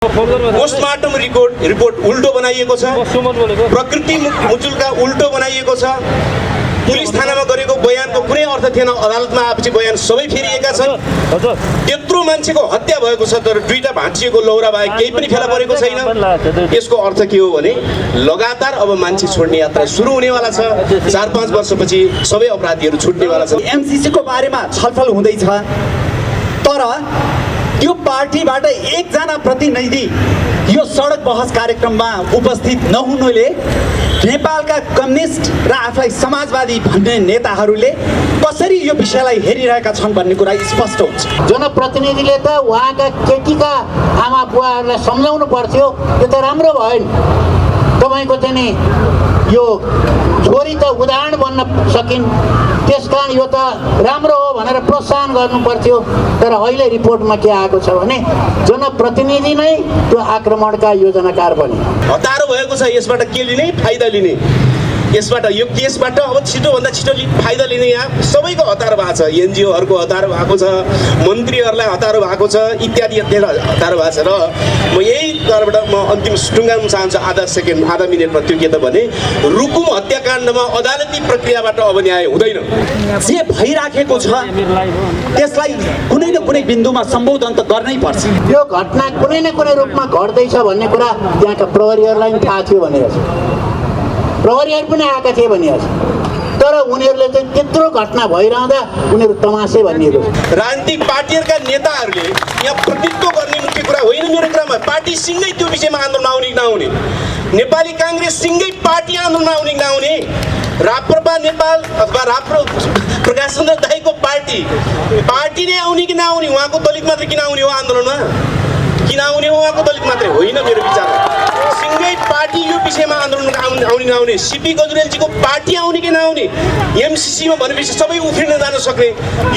Postmortem report उल्टो बनाइएको छ। प्रकृति मुचुल्का उल्टो बनाइएको छ। पुलिस थानामा गरेको बयानको कुनै अर्थ थिएन। अदालतमा आएपछि बयान सबै फेरिएका छन्। त्यत्रो मान्छेको हत्या भएको छ तर दुईटा भाँचिएको लौरा बाहेक केही पनि फेला परेको छैन। यसको अर्थ के हो भने लगातार अब मान्छे छोड्ने यात्रा सुरु हुनेवाला छ। 4-5 वर्षपछि सबै अपराधीहरू छुट्नेवाला छन्। एमसीसी को बारेमा छलफल हुँदैछ तर यो पार्टीबाट एकजना प्रतिनिधि यो सडक बहस कार्यक्रममा उपस्थित नहुनुले नेपालका कम्युनिस्ट र आफूलाई समाजवादी भन्ने नेताहरूले कसरी यो विषयलाई हेरिरहेका छन् भन्ने कुरा स्पष्ट हुन्छ। जनप्रतिनिधिले त उहाँका केटीका आमा बुवाहरूलाई सम्झाउनु पर्थ्यो। यो त राम्रो भएन। तपाईको चाहिँ नि यो छोरी त उदाहरण बन्न सकिन्, त्यसकारण यो त राम्रो हो भनेर प्रोत्साहन गर्नु पर्थ्यो। तर अहिले रिपोर्टमा के आएको छ भने जनप्रतिनिधि नै त्यो आक्रमणका योजनाकार बने। हतारो भएको छ। यसबाट के लिने? फाइदा लिने। यसबाट यो केसबाट अब छिटोभन्दा छिटो फाइदा लिने यहाँ सबैको हतारो भएको छ। एनजिओहरूको हतारो भएको छ, मन्त्रीहरूलाई हतारो भएको छ, इत्यादि हतारो भएको छ। र म यही तर्फबाट म अन्तिम टुङ्गाउन चाहन्छु आधा मिनटमा। त्यो के त भने रुकुम हत्याकाण्डमा अदालती प्रक्रियाबाट अब न्याय हुँदैन। जे भइराखेको छ त्यसलाई कुनै न कुनै बिन्दुमा सम्बोधन त गर्नै पर्छ। यो घटना कुनै न कुनै रूपमा घट्दैछ भन्ने कुरा त्यहाँका प्रहरीहरूलाई पनि थाहा थियो भनेर प्रहरीहरू पनि आएका थिए भनिरहेको छ। तर उनीहरूले चाहिँ त्यत्रो घटना भइरहँदा उनीहरू तमासे भनिएको छ। राजनीतिक पार्टीहरूका नेताहरूले यहाँ प्रतित्व गर्ने मुख्य कुरा होइन। मेरो कुरामा पार्टी सिँगै त्यो विषयमा आन्दोलन आउने कि नआउने, नेपाली काङ्ग्रेस सिँगै पार्टी आन्दोलन आउने कि नआउने, राप्रपा नेपाल अथवा राप्रो प्रकाश चन्द्र दाईको पार्टी नै आउने कि नआउने, उहाँको दलित मात्रै किन आउने हो आन्दोलनमा? किन आउने हो उहाँको दलित मात्रै होइन? मेरो विचारमा सिँगै पार्टी यो विषयमा आन्दोलन आउने नआउने, सिपी गजुरेलजीको पार्टी आउने कि नआउने, एमसीसीमा भनेपछि सबै उफ्रिन जान सक्ने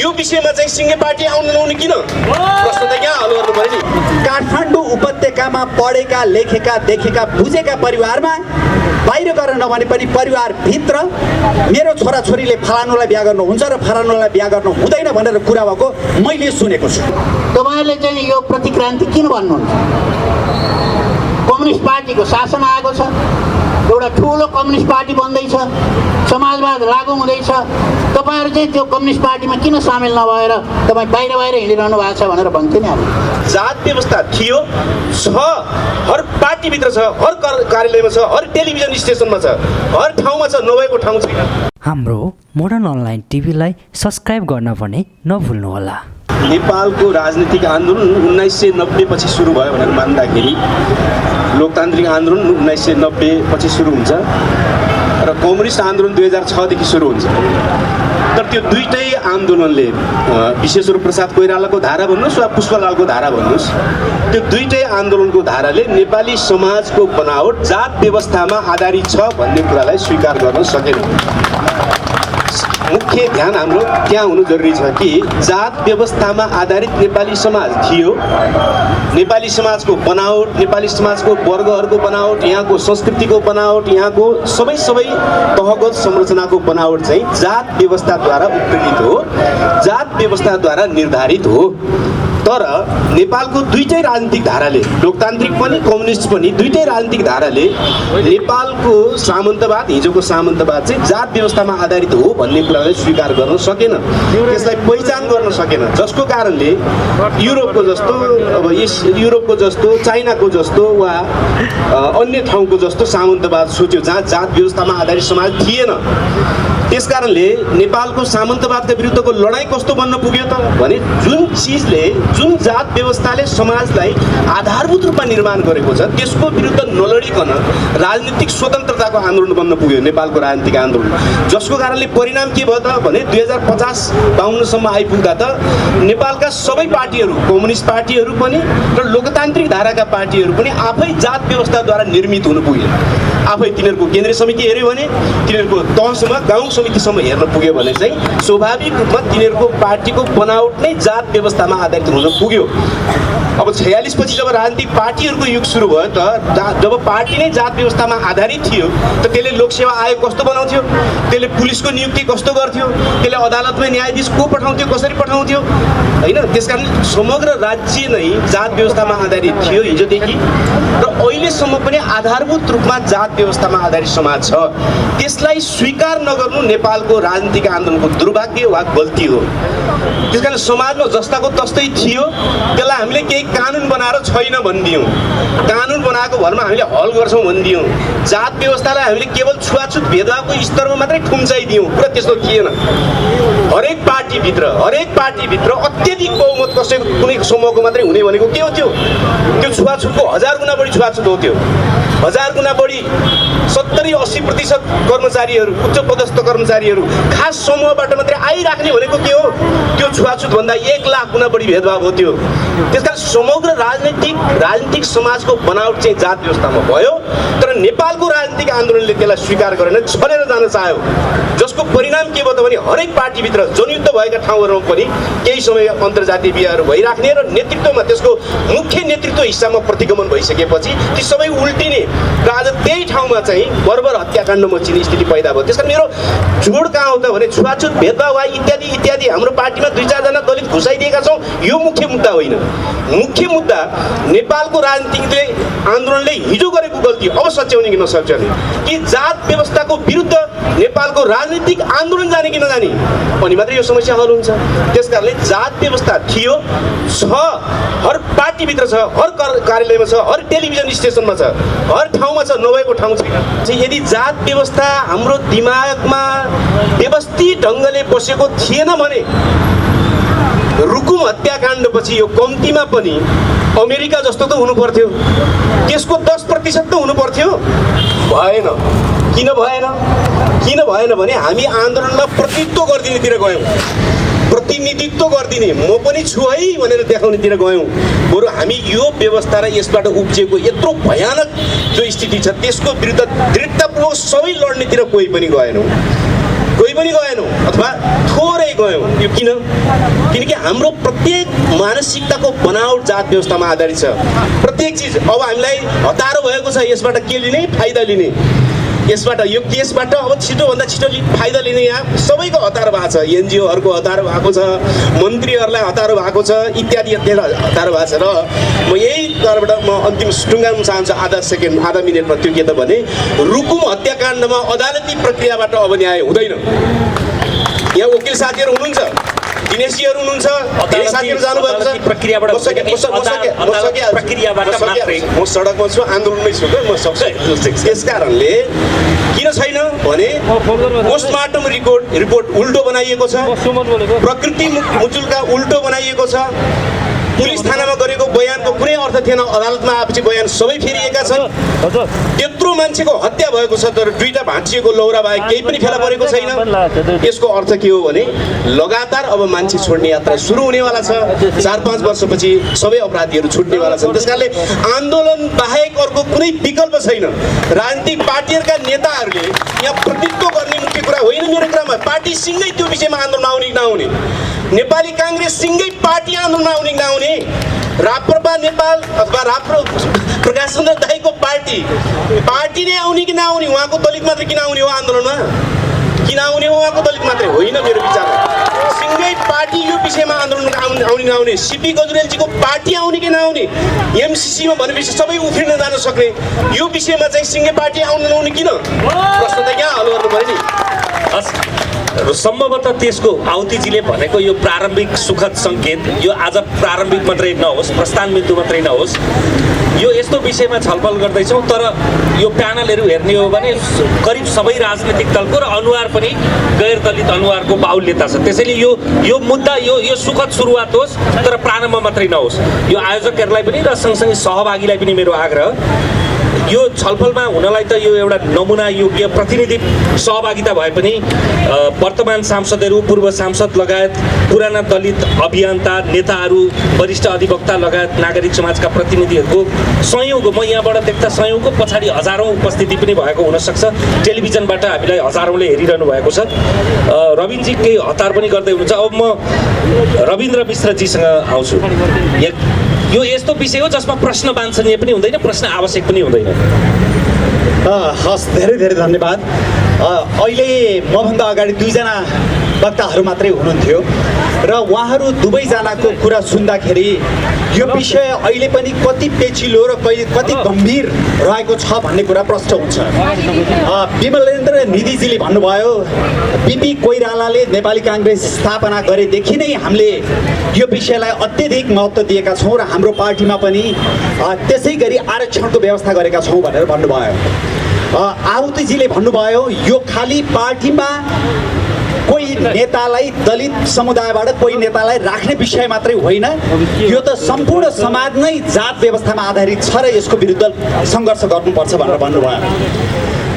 यो विषयमा चाहिँ सिँगै पार्टी आउनु नआउने किन? प्रश्न त यहाँ हल गर्नु पर्यो नि। काठमाडौँ उपत्यकामा पढेका लेखेका देखेका बुझेका परिवारमा बाहिर गरेर नभने पनि परिवारभित्र मेरो छोराछोरीले फलानुलाई बिहा गर्नुहुन्छ र फलानुलाई बिहा गर्नु हुँदैन भनेर कुरा भएको मैले सुनेको छु। तपाईँहरूले चाहिँ यो प्रतिक्रान्ति किन भन्नुहुन्छ? कम्युनिस्ट पार्टीको शासन आएको छ, एउटा ठुलो कम्युनिस्ट पार्टी बन्दैछ, समाजवाद लागू हुँदैछ। तपाईँहरू चाहिँ त्यो कम्युनिस्ट पार्टीमा किन सामेल नभएर तपाईँ बाहिर हिँडिरहनु भएको छ भनेर भन्थ्यो नि। हामी जात व्यवस्था थियो, छ, हर पार्टीभित्र छ, हर कार्यालयमा छ, हर टेलिभिजन स्टेसनमा छ, हर ठाउँमा छ, नभएको ठाउँ छैन। हाम्रो मोडर्न अनलाइन टिभीलाई सब्स्क्राइब गर्न भने नभुल्नुहोला। नेपालको राजनीतिक आन्दोलन 1990 पछि सुरु भयो भनेर मान्दाखेरि लोकतान्त्रिक आन्दोलन 1990 पछि सुरु हुन्छ र कम्युनिस्ट आन्दोलन 2006 देखि सुरु हुन्छ। तर त्यो दुईटै आन्दोलनले विश्वेश्वर प्रसाद कोइरालाको धारा भन्नुहोस् वा पुष्पलालको धारा भन्नुहोस्, त्यो दुईटै आन्दोलनको धाराले नेपाली समाजको बनावट जात व्यवस्थामा आधारित छ भन्ने कुरालाई स्वीकार गर्न सकेन। मुख्य ध्यान हाम्रो त्यहाँ हुनु जरुरी छ कि जात व्यवस्थामा आधारित नेपाली समाज थियो। नेपाली समाजको बनावट, नेपाली समाजको वर्गहरूको बनावट, यहाँको संस्कृतिको बनावट, यहाँको सबै तहगत संरचनाको बनावट चाहिँ जात व्यवस्थाद्वारा उत्प्रेरित हो, जात व्यवस्थाद्वारा निर्धारित हो। तर नेपालको दुईटै राजनीतिक धाराले, लोकतान्त्रिक पनि कम्युनिस्ट पनि, दुईटै राजनीतिक धाराले नेपालको सामन्तवाद, हिजोको सामन्तवाद चाहिँ जात व्यवस्थामा आधारित हो भन्ने कुरालाई स्वीकार गर्न सकेन, त्यसलाई पहिचान गर्न सकेन। जसको कारणले युरोपको जस्तो चाइनाको जस्तो वा अन्य ठाउँको जस्तो सामन्तवाद सोच्यो जहाँ जात व्यवस्थामा आधारित समाज थिएन। त्यसकारणले नेपालको सामन्तवादका विरुद्धको लडाईँ कस्तो बन्न पुग्यो त भने जुन जात व्यवस्थाले समाजलाई आधारभूत रूपमा निर्माण गरेको छ त्यसको विरुद्ध नलडिकन राजनीतिक स्वतन्त्रताको आन्दोलन बन्न पुग्यो नेपालको राजनीतिक आन्दोलन। जसको कारणले परिणाम के भयो त भने 2050-52 सम्म आइपुग्दा त नेपालका सबै पार्टीहरू, कम्युनिस्ट पार्टीहरू पनि र लोकतान्त्रिक धाराका पार्टीहरू पनि आफै जात व्यवस्थाद्वारा निर्मित हुन पुगे। आफै तिनीहरूको केन्द्रीय समिति हेऱ्यो भने तिनीहरूको तहसम्म, गाउँ समितिसम्म हेर्न पुग्यो भने चाहिँ स्वाभाविक रूपमा तिनीहरूको पार्टीको बनावट नै जात व्यवस्थामा आधारित हुन पुग्यो। अब 46 पछि जब राजनीतिक पार्टीहरूको युग सुरु भयो त जब पार्टी नै जात व्यवस्थामा आधारित थियो त त्यसले लोकसेवा आयोग कस्तो बनाउँथ्यो, त्यसले पुलिसको नियुक्ति कस्तो गर्थ्यो, त्यसले अदालतमा न्यायाधीश को पठाउँथ्यो, कसरी पठाउँथ्यो होइन। त्यसकारण समग्र राज्य नै जात व्यवस्थामा आधारित थियो हिजोदेखि र अहिलेसम्म पनि आधारभूत रूपमा जात व्यवस्थामा आधारित समाज छ। त्यसलाई स्वीकार नगर्नु नेपालको राजनीतिक आन्दोलनको दुर्भाग्य वा गल्ती हो। त्यसकारण समाजमा जस्ताको तस्तै थियो, त्यसलाई हामीले केही कानुन बनाएर छैन भनिदियौँ, कानुन बनाएको भरमा हामीले हल गर्छौँ भनिदियौँ, जात व्यवस्थालाई हामीले केवल छुवाछुत भेदभावको स्तरमा मात्रै ठुम्चाइदियौँ। कुरा त्यस्तो थिएन। हरेक पार्टीभित्र अत्यधिक बहुमत कसैको कुनै समूहको मात्रै हुने भनेको के हो? त्यो छुवाछुतको 1000 गुणा बढी छुवाछुत हो। त्यो 1000 गुणा बढी 70-80% कर्मचारीहरू, उच्च पदस्थ कर्मचारीहरू खास समूहबाट मात्रै आइराख्ने भनेको के हो? त्यो छुवाछुतभन्दा 1 लाख गुणा बढी भेदभाव हो त्यो। त्यसकारण समग्र राजनीतिक समाजको बनावट चाहिँ जात व्यवस्थामा भयो, तर नेपालको राजनीतिक आन्दोलनले त्यसलाई स्वीकार गरेन, छलेर जान चाह्यो। जसको परिणाम के भयो त भने हरेक पार्टीभित्र जनयुद्ध भएका ठाउँहरूमा पनि केही समय अन्तर्जातीय बिहाहरू भइराख्ने र नेतृत्वमा त्यसको मुख्य नेतृत्व हिस्सामा प्रतिगमन भइसकेपछि ती सबै उल्टिने र आज त्यही ठाउँमा चाहिँ बर्बर हत्याकाण्ड मचिने स्थिति पैदा भयो। त्यसकारण मेरो जोड कहाँ हो त भने छुवाछुत भेदभाव वा इत्यादि इत्यादि हाम्रो पार्टीमा 2-4 जना दलित घुसाइदिएका छौँ, यो मुख्य मुद्दा होइन। मुख्य मुद्दा नेपालको राजनीतिक आन्दोलनले हिजो गरेको गल्ती अब सच्याउने कि नसच्याउने, कि जात व्यवस्थाको विरुद्ध नेपालको राजनीतिक आन्दोलन जाने कि नजाने, अनि मात्रै यो समस्या हल हुन्छ। त्यसकारणले जात व्यवस्था थियो, छ, हर पार्टीभित्र छ, हर कार्यालयमा छ, हर टेलिभिजन स्टेसनमा छ, हर ठाउँमा छ, नभएको ठाउँ छैन। यदि जात व्यवस्था हाम्रो दिमागमा व्यवस्थित ढङ्गले बसेको थिएन भने रुकुम हत्याकाण्डपछि यो कम्तीमा पनि अमेरिका जस्तो त हुनु पर्थ्यो, त्यसको 10% त हुनु पर्थ्यो। भएन। किन भएन भने हामी आन्दोलनमा प्रतिनिधित्व गर्दिनेतिर गयौँ, प्रतिनिधित्व गरिदिने म पनि छु है भनेर देखाउनेतिर गयौँ। बरु हामी यो व्यवस्था र यसबाट उब्जिएको यत्रो भयानक जो स्थिति छ त्यसको विरुद्ध दृढतापूर्वक सबै लड्नेतिर कोही पनि गएनौँ अथवा थोरै गयौँ। यो किनकि हाम्रो प्रत्येक मानसिकताको बनावट जात व्यवस्थामा आधारित छ। प्रत्येक चिज अब हामीलाई हतारो भएको छ, यसबाट के लिने, फाइदा लिने, यसबाट यो केसबाट अब छिटोभन्दा छिटो फाइदा लिने यहाँ सबैको हतार भएको छ। एनजिओहरूको हतार भएको छ, मन्त्रीहरूलाई हतार भएको छ, इत्यादि हतार भएको छ। र म यही तर्फबाट म अन्तिम टुङ्गाउन चाहन्छु आधा मिनटमा। त्यो के त भने रुकुम हत्याकाण्डमा अदालती प्रक्रियाबाट अब न्याय हुँदैन। यहाँ वकिल साथीहरू हुनुहुन्छ, दिनेशजीहरू हुनुहुन्छ, धेरै साथीहरू जानुभएको छ प्रक्रियाबाट। म सडकमा छु, आन्दोलनमै छु, म सक्छु। त्यस कारणले किन छैन भने पोस्टमार्टम रिपोर्ट उल्टो बनाइएको छ, प्रकृति मुचुल्का उल्टो बनाइएको छ, पुलिस थानामा गरेको बयानको कुनै अर्थ थिएन, अदालतमा आएपछि बयान सबै फेरिएका छन्। त्यत्रो मान्छेको हत्या भएको छ तर 2टा भाँचिएको लौरा बाहेक केही पनि फेला परेको छैन। यसको अर्थ के हो भने लगातार अब मान्छे छोड्ने यात्रा सुरु हुनेवाला छ। 4-5 वर्षपछि सबै अपराधीहरू छुट्नेवाला छन्। त्यसकारणले आन्दोलन बाहेक अर्को कुनै विकल्प छैन। राजनीतिक पार्टीहरूका नेताहरूले यहाँ प्रतिनिधित्व गर्ने मुख्य कुरा होइन। मेरो कुरामा पार्टी सिँगै त्यो विषयमा आन्दोलन आउने कि नआउने, नेपाली काङ्ग्रेस सिँगै पार्टी आन्दोलन आउने कि नआउने, राप्रपा नेपाल अथवा राप्रो प्रकाश चन्द्र दाईको पार्टी नै आउने कि नआउने, उहाँको दलित मात्रै किन आउने हो आन्दोलनमा, किन आउने हो उहाँको दलित मात्रै होइन। मेरो विचारमा सिँगै पार्टी यो विषयमा आन्दोलन आउने नआउने, सिपी गजुरेलजीको पार्टी आउने कि नआउने, एमसिसीमा भनेपछि सबै उफ्रिन जान सक्ने यो विषयमा चाहिँ सिँगै पार्टी आउनु नआउने किन, प्रश्न त यहाँ हल गर्नु पर्यो नि। सम्भवतः त्यसको आउतीजीले भनेको यो प्रारम्भिक सुखद सङ्केत, यो आज प्रारम्भिक मात्रै नहोस्, प्रस्थान बिन्दु मात्रै नहोस्, यो यस्तो विषयमा छलफल गर्दैछौँ। तर यो प्यानलहरू हेर्ने हो भने करिब सबै राजनीतिक दलको र अनुहार पनि गैर दलित अनुहारको बाहुल्यता छ। त्यसैले यो मुद्दा यो सुखद सुरुवात होस् तर प्रारम्भ मात्रै नहोस्। यो आयोजकहरूलाई पनि र सँगसँगै सहभागीलाई पनि मेरो आग्रह, यो छलफलमा हुनलाई त यो एउटा नमुना योग्य प्रतिनिधि सहभागिता भए पनि वर्तमान सांसदहरू, पूर्व सांसद लगायत पुराना दलित अभियन्ता, नेताहरू, वरिष्ठ अधिवक्ता लगायत नागरिक समाजका प्रतिनिधिहरूको संयोग, म यहाँबाट देख्दा संयोगको पछाडि हजारौँ उपस्थिति पनि भएको हुनसक्छ। टेलिभिजनबाट हामीलाई हजारौँले हेरिरहनु भएको छ। रविनजी केही हतार पनि गर्दै हुनुहुन्छ। अब म रविन्द्र मिश्रजीसँग आउँछु। यो यस्तो विषय हो जसमा प्रश्न वाञ्छनीय पनि हुँदैन, प्रश्न आवश्यक पनि हुँदैन। हस्, धेरै धेरै धन्यवाद। अहिले मभन्दा अगाडि दुईजना वक्ताहरू मात्रै हुनुहुन्थ्यो र उहाँहरू दुवैजनाको कुरा सुन्दाखेरि यो विषय अहिले पनि कति पेचिलो र कति गम्भीर रहेको छ भन्ने कुरा प्रष्ट हुन्छ। विमलेन्द्र निधिजीले भन्नुभयो बिपी कोइरालाले नेपाली काङ्ग्रेस स्थापना गरेदेखि नै हामीले यो विषयलाई अत्यधिक महत्त्व दिएका छौँ र हाम्रो पार्टीमा पनि त्यसै गरी आरक्षणको व्यवस्था गरेका छौँ भनेर भन्नुभयो। आहुतिजीले भन्नुभयो यो खालि पार्टीमा कोही नेतालाई दलित समुदायबाट कोही नेतालाई राख्ने विषय मात्रै होइन, यो त सम्पूर्ण समाज नै जात व्यवस्थामा आधारित छ र यसको विरुद्ध सङ्घर्ष गर्नुपर्छ भनेर भन्नुभयो।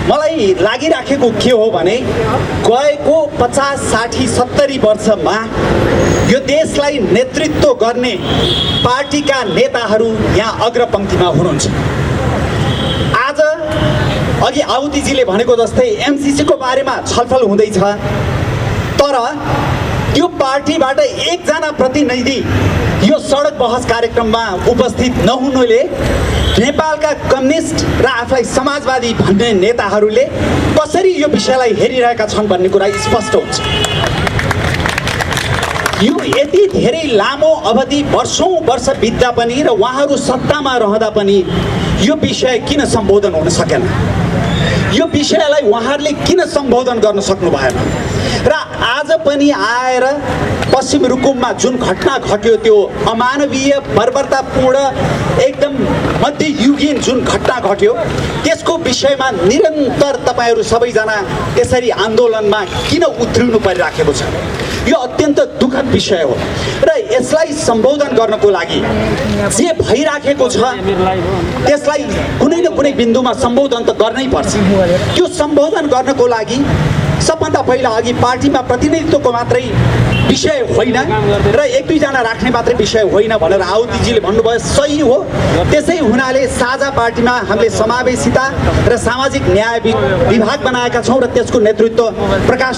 मलाई लागिराखेको के हो भने गएको 50, 60, 70 वर्षमा यो देशलाई नेतृत्व गर्ने पार्टीका नेताहरू यहाँ अग्रपङ्क्तिमा हुनुहुन्छ। आज अघि आहुतिजीले भनेको जस्तै एमसिसीको बारेमा छलफल हुँदैछ, तर त्यो पार्टीबाट एकजना प्रतिनिधि यो सडक बहस कार्यक्रममा उपस्थित नहुनुले नेपालका कम्युनिस्ट र आफूलाई समाजवादी भन्ने नेताहरूले कसरी यो विषयलाई हेरिरहेका छन् भन्ने कुरा स्पष्ट हुन्छ। यो यति धेरै लामो अवधि वर्षौँ वर्ष बित्दा पनि र उहाँहरू सत्तामा रहँदा पनि यो विषय किन सम्बोधन हुन सकेन? यो विषयलाई उहाँहरूले किन सम्बोधन गर्न सक्नु भएन? र आज पनि आएर पश्चिम रुकुममा जुन घटना घट्यो त्यो अमानवीय बर्बरतापूर्ण एकदम मध्ययुगीन जुन घटना घट्यो त्यसको विषयमा निरन्तर तपाईँहरू सबैजना यसरी आन्दोलनमा किन उत्रिनु परिराखेको छ? यो अत्यन्त दुःखद विषय हो र यसलाई सम्बोधन गर्नको लागि जे भइराखेको छ त्यसलाई कुनै न कुनै बिन्दुमा सम्बोधन त गर्नै पर्छ। त्यो सम्बोधन गर्नको लागि सबभन्दा पहिला अघि पार्टीमा प्रतिनिधित्वको मात्रै विषय होइन र एक दुईजना राख्ने मात्रै विषय होइन भनेर आहुतिजीले भन्नुभयो, सही हो। त्यसै हुनाले साझा पार्टीमा हामीले समावेशिता र सामाजिक न्याय विभाग बनाएका छौँ र त्यसको नेतृत्व प्रकाश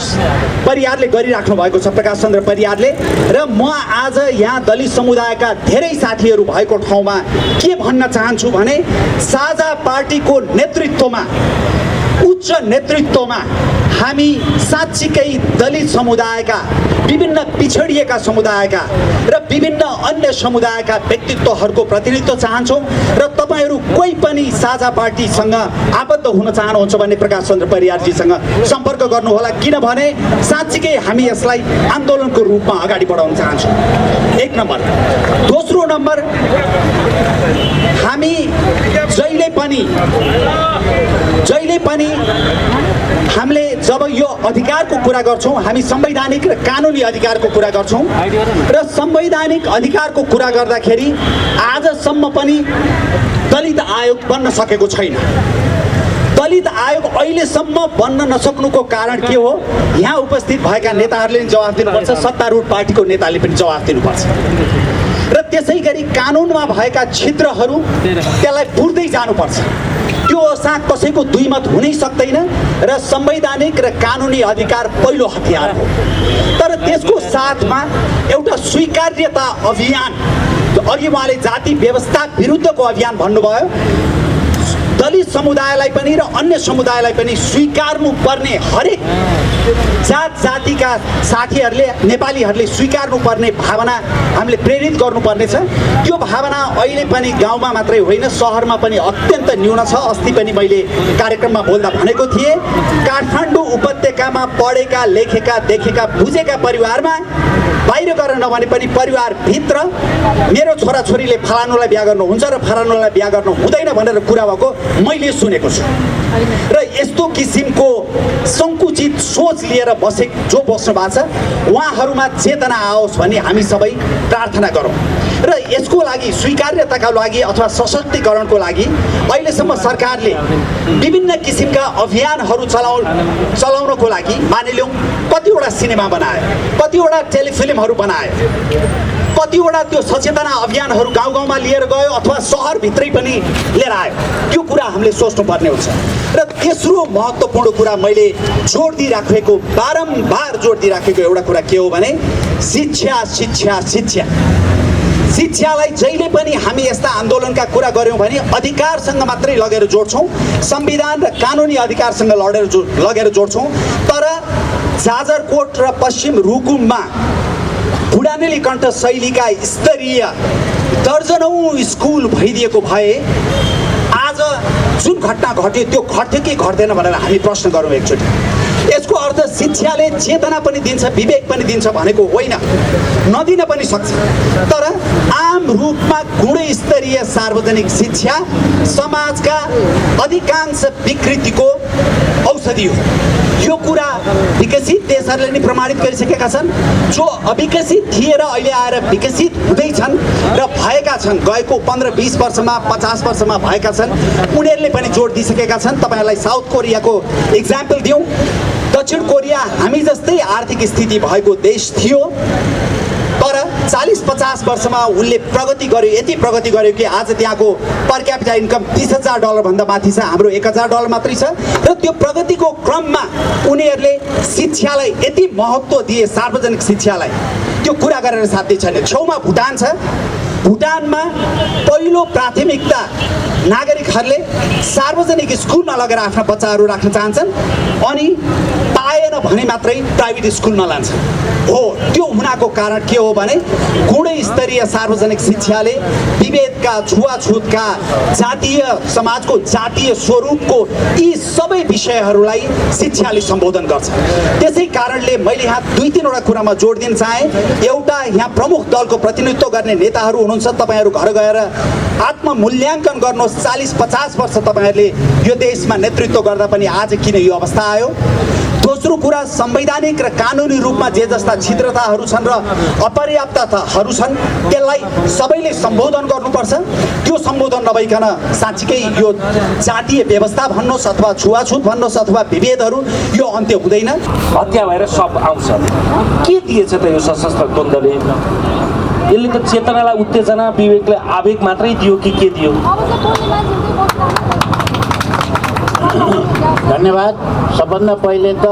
परियारले गरिराख्नु भएको छ, प्रकाश चन्द्र परियारले। र म आज यहाँ दलित समुदायका धेरै साथीहरू भएको ठाउँमा के भन्न चाहन्छु भने साझा पार्टीको नेतृत्वमा, उच्च नेतृत्वमा हामी साँच्चीकै दलित समुदायका, विभिन्न पिछडिएका समुदायका र विभिन्न अन्य समुदायका व्यक्तित्वहरूको प्रतिनिधित्व चाहन्छौँ र तपाईँहरू कोही पनि साझा पार्टीसँग आबद्ध हुन चाहनुहुन्छ भने प्रकाश चन्द्र परियारजीसँग सम्पर्क गर्नुहोला, किनभने साँच्चीकै हामी यसलाई आन्दोलनको रूपमा अगाडि बढाउन चाहन्छौँ। एक नम्बर। दोस्रो नम्बर, हामी जहिले पनि हामीले जब यो अधिकारको कुरा गर्छौँ हामी संवैधानिक र कानुनी अधिकारको कुरा गर्छौँ र संवैधानिक अधिकारको कुरा गर्दाखेरि आजसम्म पनि दलित आयोग बन्न सकेको छैन। दलित आयोग अहिलेसम्म बन्न नसक्नुको कारण के हो? यहाँ उपस्थित भएका नेताहरूले पनि जवाफ दिनुपर्छ, सत्तारूढ पार्टीको नेताले पनि जवाफ दिनुपर्छ र त्यसै गरी कानुनमा भएका छिद्रहरू त्यसलाई पुर्दै जानुपर्छ। त्यो साथ कसैको दुई मत हुनै सक्दैन र संवैधानिक र कानुनी अधिकार पहिलो हतियार हो। तर त्यसको साथमा एउटा स्वीकार्यता अभियान, अघि उहाँले जाति व्यवस्था विरुद्धको अभियान भन्नुभयो, दलित समुदायलाई पनि र अन्य समुदायलाई पनि स्वीकार्नु पर्ने हरेक जात जातिका साथीहरूले, नेपालीहरूले स्वीकार्नु पर्ने भावना हामीले प्रेरित गर्नुपर्नेछ। त्यो भावना अहिले पनि गाउँमा मात्रै होइन सहरमा पनि अत्यन्त न्यून छ। अस्ति पनि मैले कार्यक्रममा बोल्दा भनेको थिएँ, काठमाडौँ उपत्यकामा पढेका, लेखेका, देखेका, बुझेका परिवारमा बाहिर गएर नभने पनि परिवारभित्र मेरो छोराछोरीले फलानुलाई बिहा गर्नुहुन्छ र फलानुलाई बिहा गर्नु हुँदैन भनेर कुरा भएको मैले सुनेको छु। र यस्तो किसिमको सङ्कुचित सोच लिएर जो बस्नु भएको छ उहाँहरूमा चेतना आओस् भन्ने हामी सबै प्रार्थना गरौँ। र यसको लागि स्वीकार्यताका लागि अथवा सशक्तिकरणको लागि अहिलेसम्म सरकारले विभिन्न किसिमका अभियानहरू चलाउनको लागि मानिलिउँ कतिवटा सिनेमा बनायो, कतिवटा टेलिफिल्महरू बनायो, कतिवटा त्यो सचेतना अभियानहरू गाउँ गाउँमा लिएर गयो अथवा सहरभित्रै पनि लिएर आयो। त्यो कुरा हामीले सोच्नुपर्ने हुन्छ। र तेस्रो महत्त्वपूर्ण कुरा मैले बारम्बार जोड दिइराखेको एउटा कुरा के हो भने शिक्षा शिक्षा शिक्षा। शिक्षालाई जहिले पनि हामी यस्ता आन्दोलनका कुरा गऱ्यौँ भने अधिकारसँग मात्रै लगेर जोड्छौँ, संविधान र कानुनी अधिकारसँग लगेर जोड्छौँ। तर जाजरकोट र पश्चिम रुकुममा बुढानेली कण्ठ शैलीका स्तरीय दर्जनौँ स्कुल भइदिएको भए आज जुन घटना घट्यो त्यो घट्यो कि घट्दैन भनेर हामी प्रश्न गरौँ एकचोटि। यसको अर्थ शिक्षाले चेतना पनि दिन्छ, विवेक पनि दिन्छ भनेको होइन, नदिन पनि सक्छ। तर आम रूपमा गुणस्तरीय सार्वजनिक शिक्षा समाजका अधिकांश विकृतिको औषधि हो। यो कुरा विकसित देशहरूले नि प्रमाणित गरिसकेका छन्। जो अविकसित थिए र अहिले आएर विकसित हुँदैछन् र भएका छन्, गएको 15-20 वर्षमा 50 वर्षमा भएका छन्, उनीहरूले पनि जोड दिइसकेका छन्। तपाईँहरूलाई साउथ कोरियाको इक्जाम्पल दिउँ। दक्षिण कोरिया हामी जस्तै आर्थिक स्थिति भएको देश थियो, तर 40-50 वर्षमा उसले प्रगति गर्यो, यति प्रगति गर्यो कि आज त्यहाँको पर क्यापिटा इन्कम $30,000 भन्दा माथि छ, हाम्रो $1,000 मात्रै छ। र त्यो प्रगतिको क्रममा उनीहरूले शिक्षालाई यति महत्त्व दिए, सार्वजनिक शिक्षालाई, त्यो कुरा गरेर साध्य छैन। छेउमा भुटान छ, भुटानमा पहिलो प्राथमिकता नागरिकहरूले सार्वजनिक स्कुलमा लगेर आफ्ना बच्चाहरू राख्न चाहन्छन्, अनि पाएन भने मात्रै प्राइभेट स्कुलमा लान्छन्। हो, त्यो हुनाको कारण के हो भने गुणस्तरीय सार्वजनिक शिक्षाले विभेदका, छुवाछुतका, जातीय समाजको जातीय स्वरूपको यी सबै विषयहरूलाई शिक्षाले सम्बोधन गर्छ। त्यसै कारणले मैले यहाँ 2-3वटा कुरामा जोड दिन चाहेँ। एउटा, यहाँ प्रमुख दलको प्रतिनिधित्व गर्ने नेताहरू हुनुहुन्छ, तपाईँहरू घर गएर आत्ममूल्याङ्कन गर्नुहोस्। 40-50 वर्ष तपाईँहरूले यो देशमा नेतृत्व गर्दा पनि आज किन यो अवस्था आयो? दोस्रो कुरा, संवैधानिक र कानुनी रूपमा जे जस्ता छिद्रताहरू छन् र अपर्याप्तताहरू छन्, त्यसलाई सबैले सम्बोधन गर्नुपर्छ। त्यो सम्बोधन नभइकन साँच्चीकै यो जातीय व्यवस्था भन्नुहोस् अथवा छुवाछुत भन्नुहोस् अथवा विभेदहरू, यो अन्त्य हुँदैन। हत्या भएर सब आउँछ। के दिएछ त यो सशस्त्र द्वन्द्वले? यसले त चेतनालाई उत्तेजना, विवेकले आवेग मात्रै दियो कि के दियो? धन्यवाद। सबभन्दा पहिले त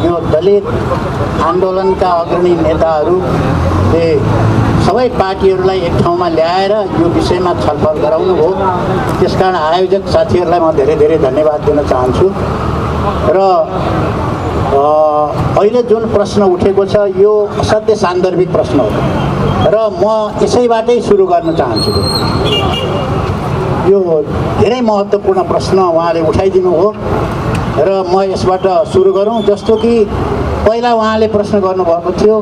यो दलित आन्दोलनका अग्रणी नेताहरूले सबै पार्टीहरूलाई एक ठाउँमा ल्याएर यो विषयमा छलफल गराउनु हो। त्यसकारण आयोजक साथीहरूलाई म धेरै धेरै धन्यवाद दिन चाहन्छु। र अहिले जुन प्रश्न उठेको छ यो असाध्यै सान्दर्भिक प्रश्न हो र म यसैबाटै सुरु गर्न चाहन्छु। यो धेरै महत्त्वपूर्ण प्रश्न उहाँले उठाइदिनु हो र म यसबाट सुरु गरौँ। जस्तो कि पहिला उहाँले प्रश्न गर्नुभएको थियो,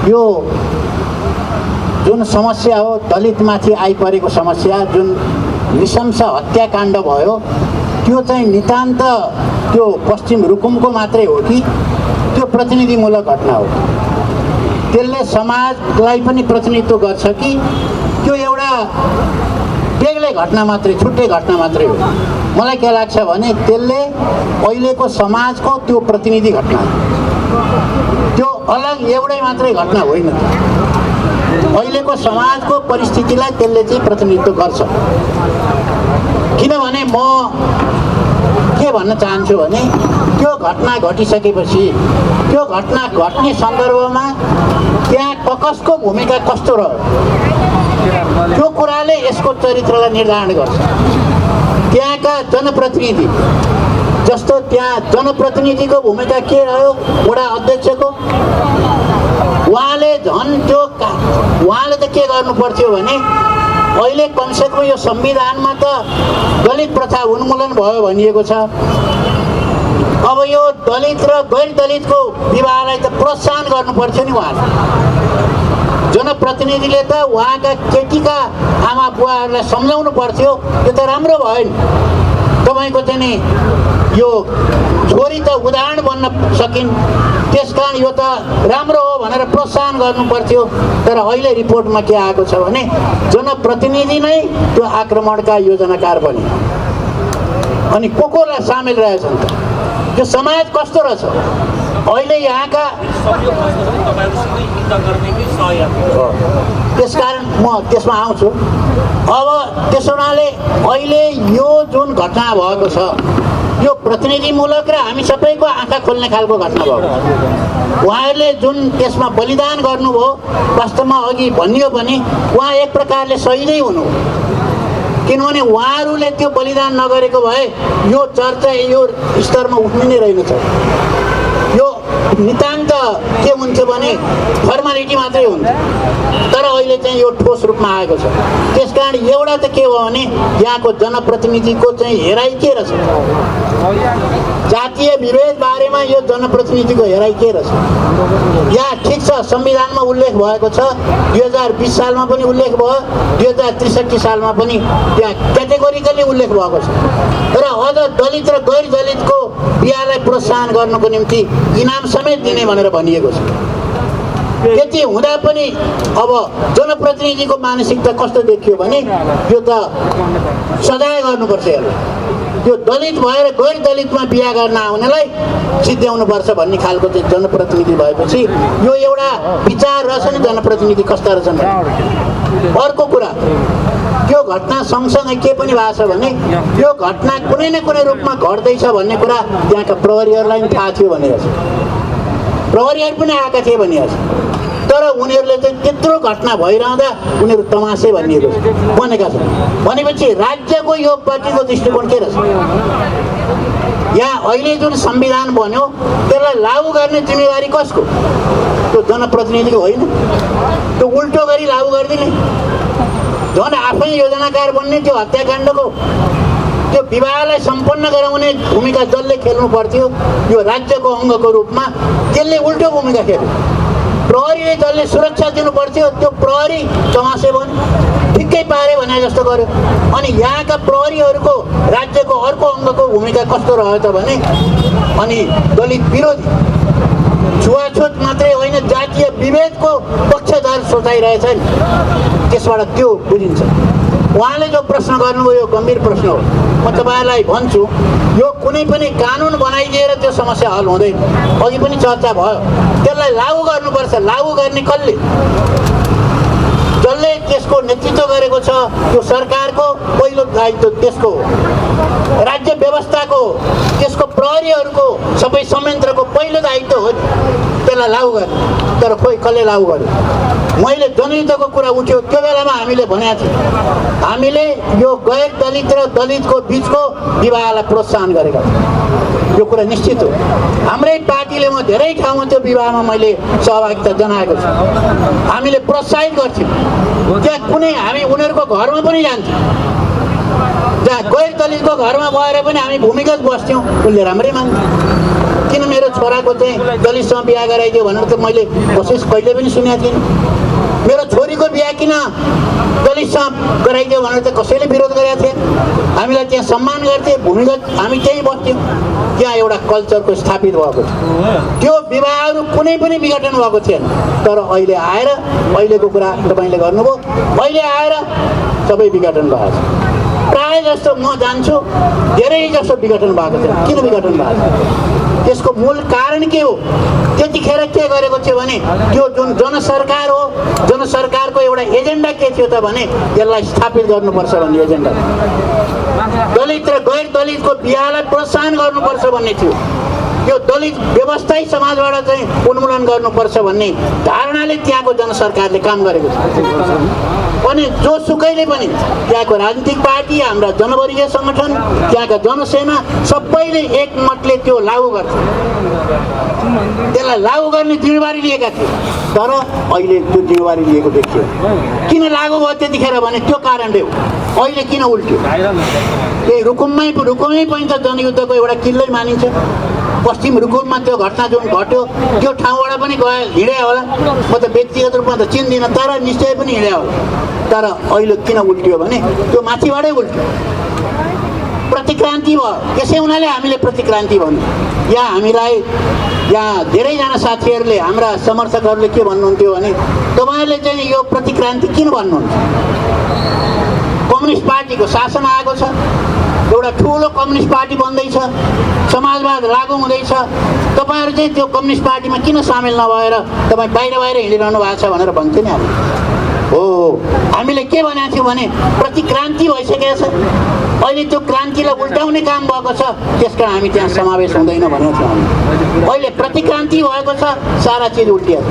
यो जुन समस्या हो दलितमाथि आइपरेको समस्या, जुन नृशंस हत्याकाण्ड भयो, त्यो चाहिँ नितान्त त्यो पश्चिम रुकुमको मात्रै हो कि त्यो प्रतिनिधिमूलक घटना हो? त्यसले समाजलाई पनि प्रतिनिधित्व गर्छ कि त्यो एउटा बेग्लै घटना मात्रै, छुट्टै घटना मात्रै हो? मलाई के लाग्छ भने त्यसले अहिलेको समाजको त्यो प्रतिनिधि घटना, त्यो अलग एउटै मात्रै घटना होइन। अहिलेको समाजको परिस्थितिलाई त्यसले चाहिँ प्रतिनिधित्व गर्छ। किनभने म के भन्न चाहन्छु भने त्यो घटना घटिसकेपछि त्यो घटना घट्ने सन्दर्भमा त्यहाँ कसको भूमिका कस्तो रह्यो, त्यो कुराले यसको चरित्रलाई निर्धारण गर्छ। त्यहाँका जनप्रतिनिधि, जस्तो त्यहाँ जनप्रतिनिधिको भूमिका के रह्यो, वडा अध्यक्षको, उहाँले त के गर्नु पर्थ्यो भने अहिले कमसेकम यो संविधानमा त दलित प्रथा उन्मूलन भयो भनिएको छ। अब यो दलित र गैर दलितको विवाहलाई त प्रोत्साहन गर्नु पर्थ्यो नि उहाँले। जनप्रतिनिधिले त उहाँका केटीका आमा बुवाहरूलाई सम्झाउनु पर्थ्यो, यो त राम्रो भयो नि, तपाईँको चाहिँ नि यो छोरी त उदाहरण बन्न सकिन्, त्यसकारण यो त राम्रो हो भनेर प्रोत्साहन गर्नु पर्थ्यो। तर अहिले रिपोर्टमा के आएको छ भने जनप्रतिनिधि नै त्यो आक्रमणका योजनाकार बने। अनि कोलाई सामेल रहेछन् त? यो समाज कस्तो रहेछ अहिले यहाँका? त्यसकारण म त्यसमा आउँछु। अब त्यसो हुनाले अहिले यो जुन घटना भएको छ यो प्रतिनिधिमूलक र हामी सबैको आँखा खोल्ने खालको घटना भयो। उहाँहरूले जुन त्यसमा बलिदान गर्नुभयो वास्तवमा अघि भनियो भने उहाँ एक प्रकारले शहीदै हुनु, किनभने उहाँहरूले त्यो बलिदान नगरेको भए यो चर्चा यो स्तरमा उठ्ने नै रहेनछ। यो नितान्त के हुन्थ्यो भने फर्मालिटी मात्रै हुन्छ, तर अहिले चाहिँ यो ठोस रूपमा आएको छ। त्यसकारण एउटा त के हो भने यहाँको जनप्रतिनिधिको चाहिँ हेराइ के रहेछ, जातीय विभेद बारेमा यो जनप्रतिनिधिको हेराइ के रहेछ। यहाँ ठिक छ संविधानमा उल्लेख भएको छ, 2020 सालमा पनि उल्लेख भयो, 2063 सालमा पनि त्यहाँ क्याटेगोरिकली उल्लेख भएको छ। र अझ दलित र गैर दलितको बिहालाई प्रोत्साहन गर्नको निम्ति इनाम समेत दिने भनेर भनिएको छ। त्यति हुँदा पनि अब जनप्रतिनिधिको मानसिकता कस्तो देखियो भने यो त सजाय गर्नुपर्छ यसलाई, यो दलित भएर गैर दलितमा बिहा गर्न आउनेलाई सिद्ध्याउनुपर्छ भन्ने खालको चाहिँ जनप्रतिनिधि भएपछि यो एउटा विचार रहेछ नि जनप्रतिनिधि कस्ता रहेछन्। अर्को कुरा त्यो घटना सँगसँगै के पनि भएको छ भने यो घटना कुनै न कुनै रूपमा घट्दैछ भन्ने कुरा त्यहाँका प्रहरीहरूलाई पनि थाहा थियो भनेर, प्रहरीहरू पनि आएका थिए भनिरहेको छ। तर उनीहरूले चाहिँ त्यत्रो घटना भइरहँदा उनीहरू तमासे भनिएको बनेका छन्। भनेपछि राज्यको यो पार्टीको दृष्टिकोण के रहेछ, यहाँ अहिले जुन संविधान बन्यो त्यसलाई लागू गर्ने जिम्मेवारी कसको, त्यो जनप्रतिनिधिको होइन, त्यो उल्टो गरी लागू गरिदिने, झन् आफै योजनाकार बन्ने त्यो हत्याकाण्डको त्यो विवाहलाई सम्पन्न गराउने भूमिका जसले खेल्नु पर्थ्यो यो राज्यको अङ्गको रूपमा त्यसले उल्टो भूमिका खेल्यो। प्रहरीले जसले सुरक्षा दिनु पर्थ्यो त्यो प्रहरी चमासे बन्यो, ठिक्कै पारे भने जस्तो गर्यो। अनि यहाँका प्रहरीहरूको राज्यको अर्को अङ्गको भूमिका कस्तो रह्यो त भने अनि दलित विरोधी छुवाछुत मात्रै होइन जातीय विभेदको पक्षधर सोचाइरहेछ नि, त्यसबाट त्यो बुझिन्छ। उहाँले जो प्रश्न गर्नुभयो यो गम्भीर प्रश्न हो। म तपाईँहरूलाई भन्छु यो कुनै पनि कानुन बनाइदिएर त्यो समस्या हल हुँदैन। अघि पनि चर्चा भयो, त्यसलाई लागू गर्नुपर्छ। लागू गर्ने कसले, जसले त्यसको नेतृत्व गरेको छ त्यो सरकारको पहिलो दायित्व त्यसको हो, राज्य व्यवस्थाको त्यसको प्रहरीहरूको सबै संयन्त्रको पहिलो दायित्व हो त्यसलाई लागू गर्ने। तर खोइ कसले लागू गर्यो। मैले जनयुद्धको कुरा उठ्यो त्यो बेलामा हामीले भनेका थियौँ हामीले यो गैर दलित र दलितको बिचको विवाहलाई प्रोत्साहन गरेका थियौँ, यो कुरा निश्चित हो। हाम्रै पार्टीले म धेरै ठाउँमा त्यो विवाहमा मैले सहभागिता जनाएको छु, हामीले प्रोत्साहित गर्थ्यौँ। त्यहाँ कुनै हामी उनीहरूको घरमा पनि जान्थ्यौँ, जहाँ गैर दलितको घरमा गएर पनि हामी भूमिगत बस्थ्यौँ, उनले राम्रै मान्थ्यो। किन मेरो छोराको चाहिँ दलितसँग बिहा गराइदियो भनेर त मैले कोसिस कहिले पनि सुनेको थिइनँ। मेरो छोरीको बिहा किन दलितसँग गराइदियो भनेर त कसैले विरोध गरेका थिएन। हामीलाई त्यहाँ सम्मान गर्थे, भूमिगत हामी त्यहीँ बस्थ्यौँ। त्यहाँ एउटा कल्चरको स्थापित भएको थियो, त्यो विवाहहरू कुनै पनि विघटन भएको थिएन। तर अहिले आएर अहिलेको कुरा तपाईँले गर्नुभयो, अहिले आएर सबै विघटन भएको छ। प्रायः जस्तो म जान्छु धेरै जस्तो विघटन भएको थियो। किन विघटन भएको थियो त्यसको मूल कारण के हो? त्यतिखेर के गरेको थियो भने त्यो जुन जनसरकार हो, जनसरकारको एउटा एजेन्डा के थियो त भने यसलाई स्थापित गर्नुपर्छ भन्ने एजेन्डा, दलित र गैर दलितको बिहालाई प्रोत्साहन गर्नुपर्छ भन्ने थियो। यो दलित व्यवस्थाई समाजबाट चाहिँ उन्मूलन गर्नुपर्छ भन्ने धारणाले त्यहाँको जनसरकारले काम गरेको छ। अनि जोसुकैले पनि त्यहाँको राजनीतिक पार्टी, हाम्रा जनवर्गीय सङ्गठन, त्यहाँका जनसेना सबैले एकमतले त्यो लागू गर्छ, त्यसलाई लागू गर्ने जिम्मेवारी लिएका थिए। तर अहिले त्यो जिम्मेवारी लिएको देखियो। किन लागू भयो त्यतिखेर भने त्यो कारणले हो। अहिले किन उल्ट्यो? त्यही रुकुममै पनि त जनयुद्धको एउटा किल्लै मानिन्छ। पश्चिम रुकुममा त्यो घटना जुन घट्यो त्यो ठाउँबाट पनि गए हिँडे होला। म त व्यक्तिगत रूपमा त चिन्दिनँ, तर निश्चय पनि हिँडे होला। तर अहिले किन उल्टियो भने त्यो माथिबाटै उल्ट्यो, प्रतिक्रान्ति भयो। त्यसै हुनाले हामीले प्रतिक्रान्ति भन्यौँ। यहाँ हामीलाई यहाँ धेरैजना साथीहरूले, हाम्रा समर्थकहरूले के भन्नुहुन्थ्यो भने तपाईँहरूले चाहिँ यो प्रतिक्रान्ति किन भन्नुहुन्छ? कम्युनिस्ट पार्टीको शासन आएको छ, एउटा ठुलो कम्युनिस्ट पार्टी बन्दैछ, समाजवाद लागू हुँदैछ, तपाईँहरू चाहिँ त्यो कम्युनिस्ट पार्टीमा किन सामेल नभएर तपाईँ बाहिर हिँडिरहनु भएको छ भनेर भन्थ्यो नि हामी। हो हामीले के भनेको थियौँ भने प्रतिक्रान्ति भइसकेको छ, अहिले त्यो क्रान्तिलाई उल्टाउने काम भएको छ, त्यसकारण हामी त्यहाँ समावेश हुँदैन भनेको थियौँ हामी। अहिले प्रतिक्रान्ति भएको छ, सारा चिज उल्टिएको छ।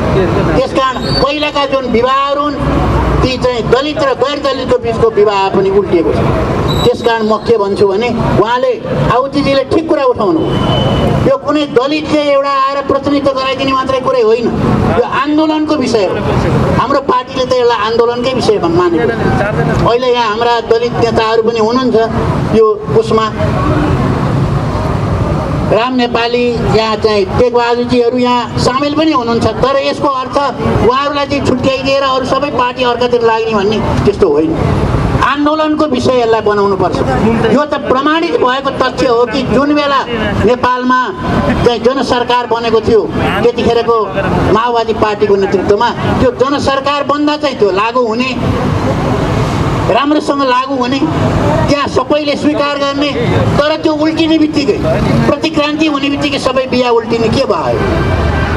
त्यसकारण पहिलाका जुन विवाहहरू हुन् ती चाहिँ दलित र गैर दलितको बिचको विवाह पनि उल्टिएको छ। त्यसकारण म के भन्छु भने उहाँले आउतीजीले ठिक कुरा उठाउनु, यो कुनै दलितले एउटा आएर प्रतिनिधित्व गराइदिने मात्रै कुरै होइन, यो आन्दोलनको विषय हो। हाम्रो पार्टीले त यसलाई आन्दोलनकै विषयमा मानेको। अहिले यहाँ हाम्रा दलित नेताहरू पनि हुनुहुन्छ, यो उसमा राम नेपाली यहाँ चाहिँ टेकबहादुरजीहरू यहाँ सामेल पनि हुनुहुन्छ। तर यसको अर्थ उहाँहरूलाई चाहिँ छुट्याइदिएर अरू सबै पार्टी अर्कातिर लाग्ने भन्ने त्यस्तो होइन। आन्दोलनको विषय यसलाई बनाउनुपर्छ। यो त प्रमाणित भएको तथ्य हो कि जुन बेला नेपालमा चाहिँ जनसरकार बनेको थियो त्यतिखेरको माओवादी पार्टीको नेतृत्वमा त्यो जनसरकार बन्दा चाहिँ त्यो लागू हुने, राम्रोसँग लागू हुने, त्यहाँ सबैले स्वीकार गर्ने, तर त्यो उल्टिने बित्तिकै प्रतिक्रान्ति हुने बित्तिकै सबै बिहा उल्टिने के भयो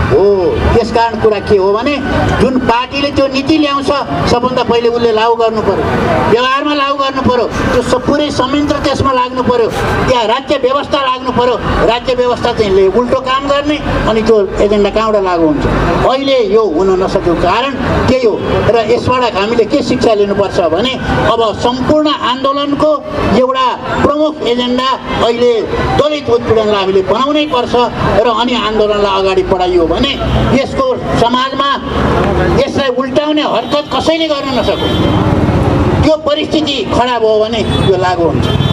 हो। त्यसकारण कुरा के हो भने जुन पार्टीले त्यो नीति ल्याउँछ सबभन्दा पहिले उसले लागू गर्नु पर्यो, व्यवहारमा लागू गर्नु पर्यो, त्यो पुरै संयन्त्र त्यसमा लाग्नु पर्यो, त्यहाँ राज्य व्यवस्था लाग्नु पर्यो। राज्य व्यवस्था चाहिँ उल्टो काम गर्ने अनि त्यो एजेन्डा कहाँबाट लागू हुन्छ। अहिले यो हुन नसकेको कारण त्यही हो। र यसबाट हामीले के शिक्षा लिनुपर्छ भने अब सम्पूर्ण आन्दोलनको एउटा प्रमुख एजेन्डा अहिले दलित उत्पीडनलाई हामीले बनाउनै पर्छ र अनि आन्दोलनलाई अगाडि बढाइयो भने यसको समाजमा यसलाई उल्टाउने हरकत कसैले गर्न नसक्यो। त्यो परिस्थिति खडा भयो भने यो लागू हुन्छ।